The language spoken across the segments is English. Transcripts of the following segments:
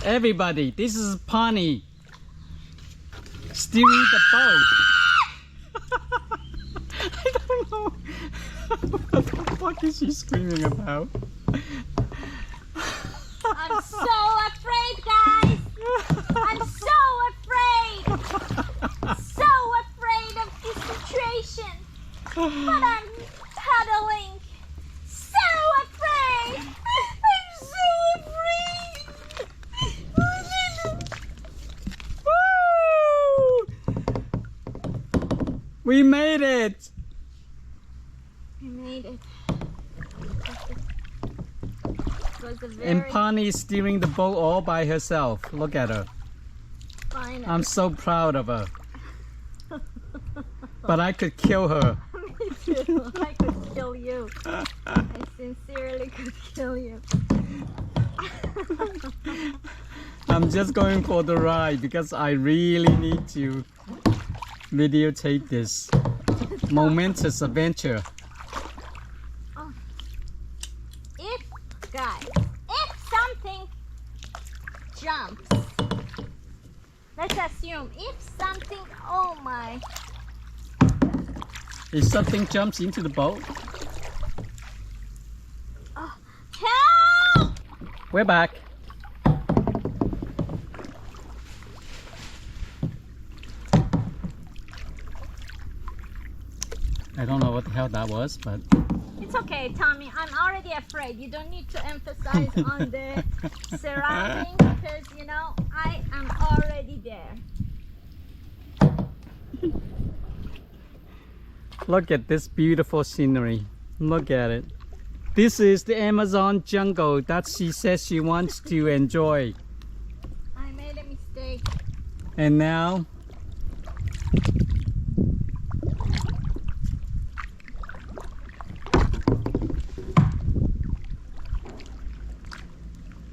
Everybody, this is Pani steering the boat. I don't know what the fuck is she screaming about. I'm so afraid, guys. I'm so afraid. So afraid of this situation. But I'm paddling. So afraid. I'm so afraid. Woo! We made it. We made it. It was a very And Pani is steering the boat all by herself. Look at her. fine. I'm so proud of her. But I could kill her. Me too. I could kill you. I sincerely could kill you. I'm just going for the ride because I really need to videotape this momentous adventure. If something jumps, let's assume if something, oh my, If something jumps into the boat, oh, help! we're back. I don't know what the hell that was, but It's okay, Tommy. I'm already afraid. You don't need to emphasize on the surrounding because you know I am already there. look at this beautiful scenery. Look at it. This is the Amazon jungle that she says she wants to enjoy. I made a mistake. And now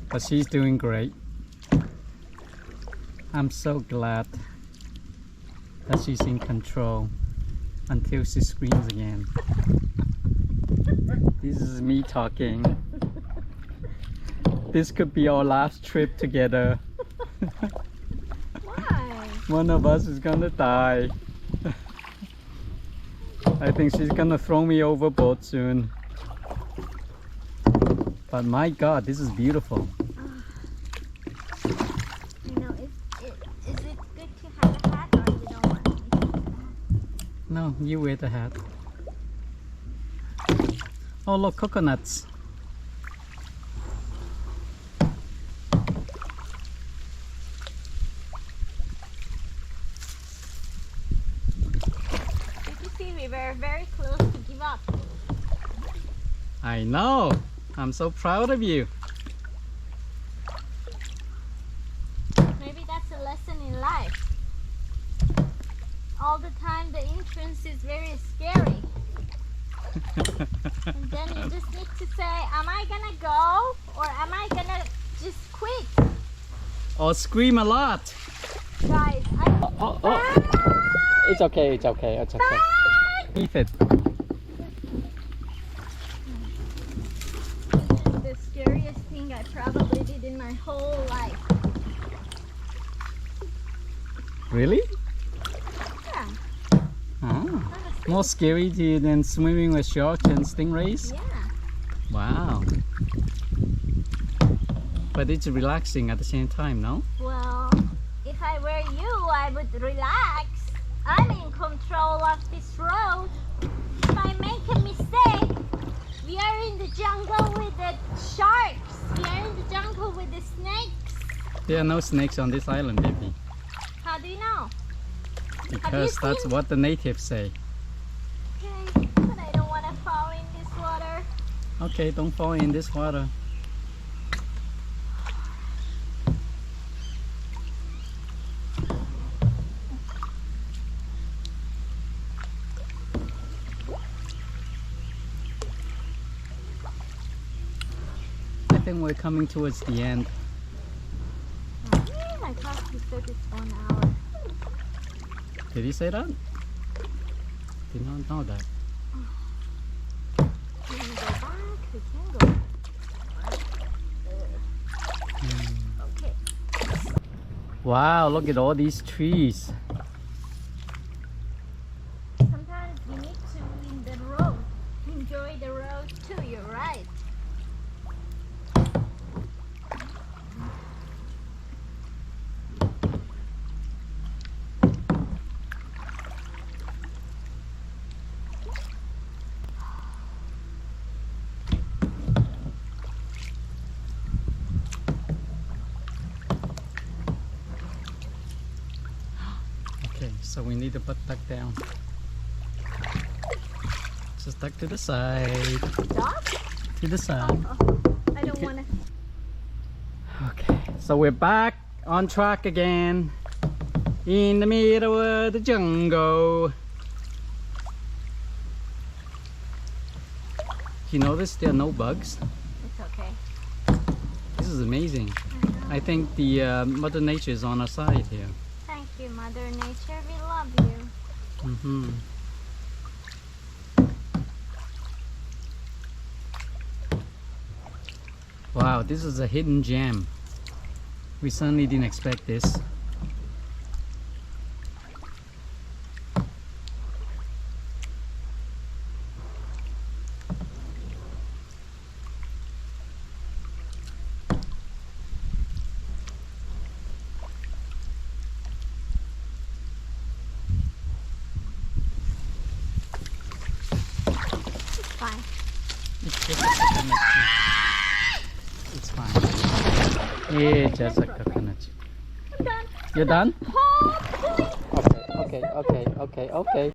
but she's doing great. I'm so glad that she's in control until she screams again. This is me talking. This could be our last trip together. Why? One of us is gonna die. I think she's gonna throw me overboard soon. But my God, this is beautiful. You know, is it good to have a hat or you don't want me? No, you wear the hat. Oh look, coconuts. Did you see we were very close to give up? I know. I'm so proud of you. Maybe that's a lesson in life. All the time the entrance is very scary. And then you just need to say, am I gonna go or am I gonna just quit? Or scream a lot. Guys, It's okay, it's okay, it's okay. Leave it. This is the scariest thing I probably did in my whole life. Really? Yeah. Oh. More scary to you than swimming with sharks and stingrays? Yeah. Wow. But it's relaxing at the same time, no? Well, if I were you, I would relax. I'm in control of this road. If I make a mistake, we are in the jungle with the sharks. We are in the jungle with the snakes. There are no snakes on this island, baby. How do you know? Because that's seen- what the natives say. Okay, but I don't want to fall in this water. Okay, don't fall in this water. I think we're coming towards the end. I thought you said it's 1 hour. Did he say that? Did not know that. Can we go back? We can go. Okay. Wow, look at all these trees. Sometimes you need to in the road. Enjoy the road too, you're right. Okay, so we need to put duck down. Just duck to the side. Dog? To the side. Oh, I don't Okay. want to. Okay, so we're back on track again. In the middle of the jungle. You notice there are no bugs? It's okay. This is amazing. I think the Mother Nature is on our side here. Thank you, Mother Nature. We love you. Mm-hmm. Wow, this is a hidden gem. We certainly didn't expect this. It's fine. It's just a coconut chip. It's fine. It's just a coconut chip. I'm done. You're done? Hopefully. Okay, okay, okay, okay.